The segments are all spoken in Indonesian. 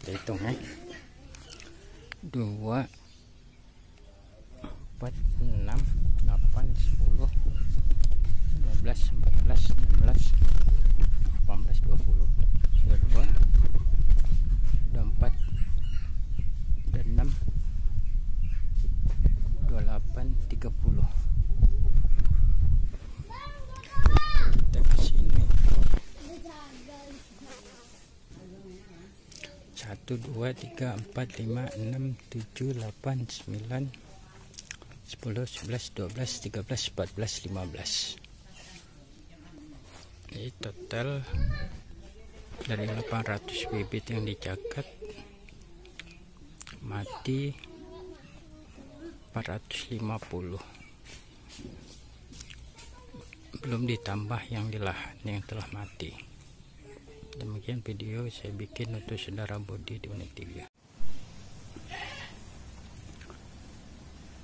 Kita hitung ya. 2, 4, 6, 8, 10, 12, 14, 16, 18, 20, 22, 24, 26, 28, 30. Kita ke sini. 1, 2, 3, 4, 5, 6, 7, 8, 9, 10, 11, 12, 13, 14, 15. Ini total dari 800 bibit yang dicatat, mati 450. Belum ditambah yang di lahan yang telah mati. Demikian video saya bikin untuk saudara Budi di Unik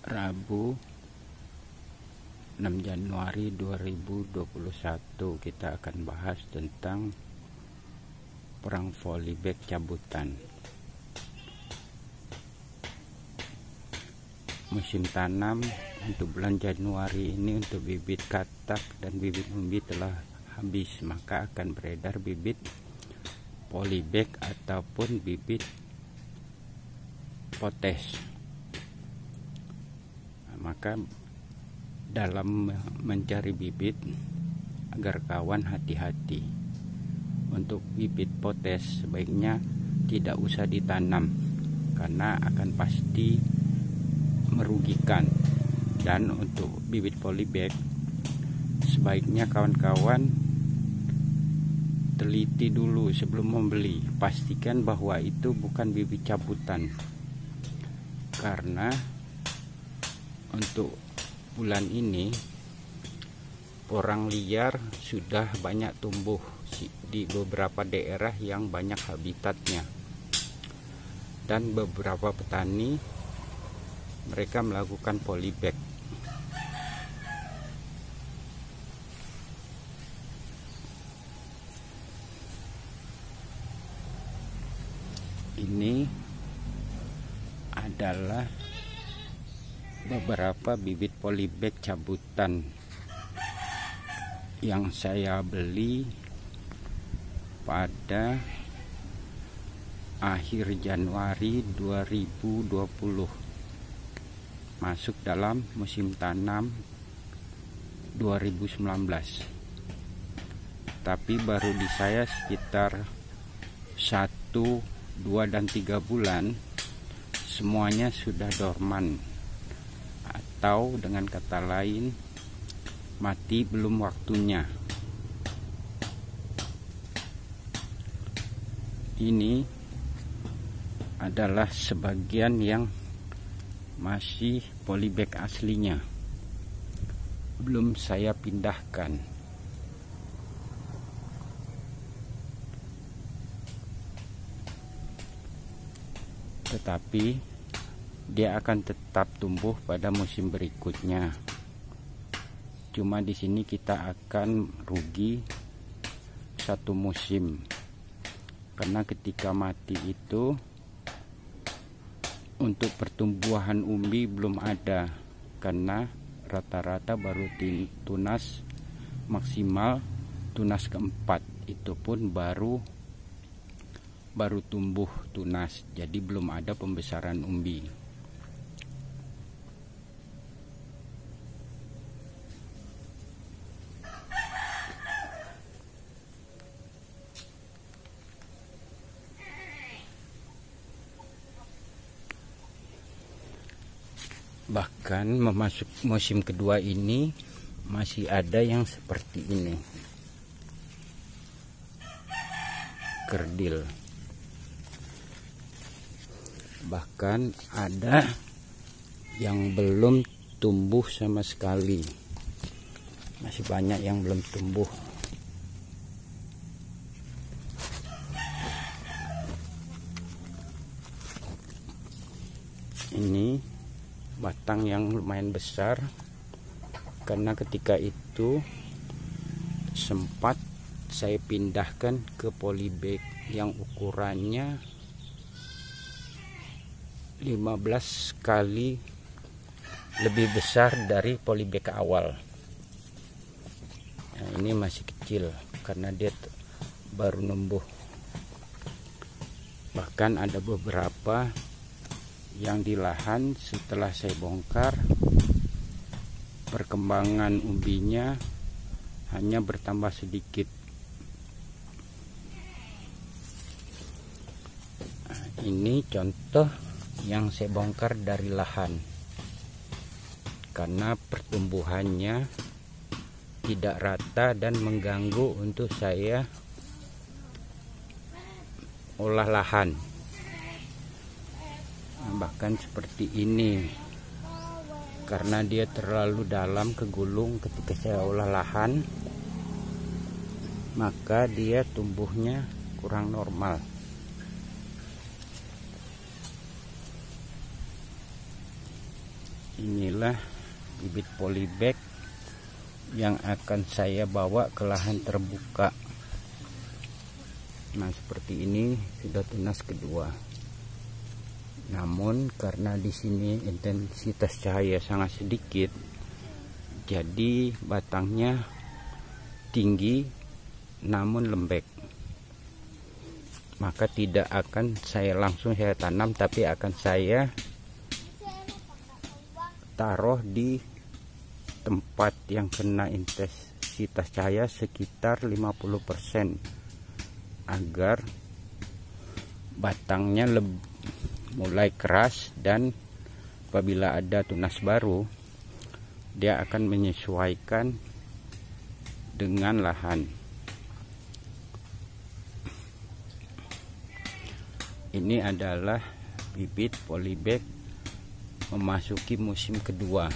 3. Rabu 6 Januari 2021 kita akan bahas tentang perang polybag cabutan. Musim tanam untuk bulan Januari ini untuk bibit katak dan bibit umbi telah habis, maka akan beredar bibit polybag ataupun bibit potes. Maka dalam mencari bibit agar kawan hati-hati. Untuk bibit potes sebaiknya tidak usah ditanam karena akan pasti merugikan. Dan untuk bibit polybag sebaiknya kawan-kawan teliti dulu sebelum membeli, pastikan bahwa itu bukan bibit cabutan, karena untuk bulan ini porang liar sudah banyak tumbuh di beberapa daerah yang banyak habitatnya, dan beberapa petani mereka melakukan polybag. Ini adalah beberapa bibit polybag cabutan yang saya beli pada akhir Januari 2020, masuk dalam musim tanam 2019. Tapi baru di saya sekitar 1, 2, dan 3 bulan semuanya sudah dorman, atau dengan kata lain mati belum waktunya. Ini adalah sebagian yang masih polybag aslinya, belum saya pindahkan. Tetapi dia akan tetap tumbuh pada musim berikutnya. Cuma di sini kita akan rugi satu musim, karena ketika mati itu untuk pertumbuhan umbi belum ada, karena rata-rata baru tunas maksimal tunas keempat, itu pun baru tumbuh tunas, jadi belum ada pembesaran umbi. Bahkan memasuki musim kedua ini masih ada yang seperti ini, kerdil. Bahkan ada yang belum tumbuh sama sekali, masih banyak yang belum tumbuh. Ini batang yang lumayan besar, karena ketika itu sempat saya pindahkan ke polybag yang ukurannya 15 kali lebih besar dari polybag awal. Nah, ini masih kecil karena dia baru numbuh. Bahkan ada beberapa yang di lahan setelah saya bongkar, perkembangan umbinya hanya bertambah sedikit. Nah, ini contoh yang saya bongkar dari lahan, karena pertumbuhannya tidak rata dan mengganggu untuk saya olah lahan. Nah, bahkan seperti ini, karena dia terlalu dalam kegulung ketika saya olah lahan, maka dia tumbuhnya kurang normal. Inilah bibit polybag yang akan saya bawa ke lahan terbuka. Nah, seperti ini sudah tunas kedua. Namun karena di sini intensitas cahaya sangat sedikit, jadi batangnya tinggi namun lembek. Maka tidak akan saya langsung tanam, tapi akan saya taruh di tempat yang kena intensitas cahaya sekitar 50%, agar batangnya mulai keras, dan apabila ada tunas baru dia akan menyesuaikan dengan lahan. Ini adalah bibit polybag memasuki musim kedua.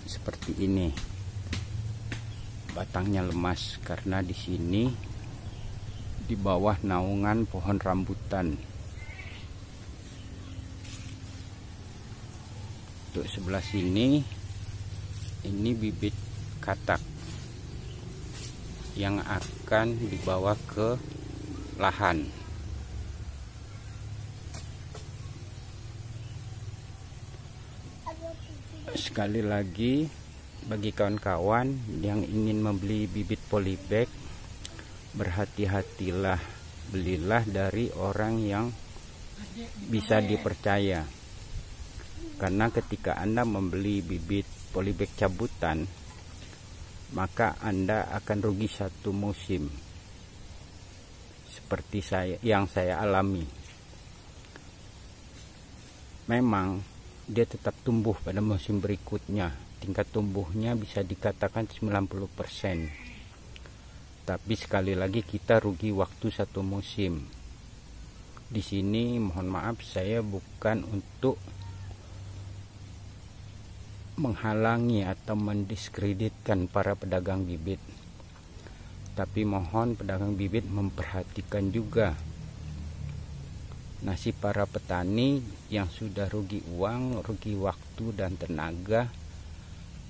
Seperti ini, batangnya lemas karena di sini di bawah naungan pohon rambutan. Untuk sebelah sini, ini bibit katak yang akan dibawa ke lahan. Sekali lagi, bagi kawan-kawan yang ingin membeli bibit polybag, berhati-hatilah, belilah dari orang yang bisa dipercaya. Karena ketika Anda membeli bibit polybag cabutan, maka Anda akan rugi satu musim, seperti yang saya alami. Memang dia tetap tumbuh pada musim berikutnya. Tingkat tumbuhnya bisa dikatakan 90%. Tapi sekali lagi kita rugi waktu satu musim. Di sini mohon maaf, saya bukan untuk menghalangi atau mendiskreditkan para pedagang bibit. Tapi mohon pedagang bibit memperhatikan juga nasib para petani yang sudah rugi uang, rugi waktu dan tenaga,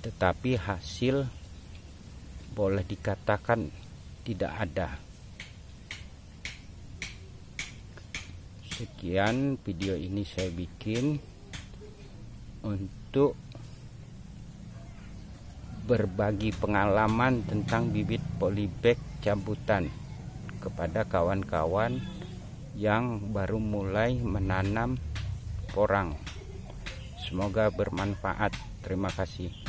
tetapi hasil boleh dikatakan tidak ada. Sekian video ini saya bikin untuk berbagi pengalaman tentang bibit polybag cabutan kepada kawan-kawan yang baru mulai menanam porang. Semoga bermanfaat. Terima kasih.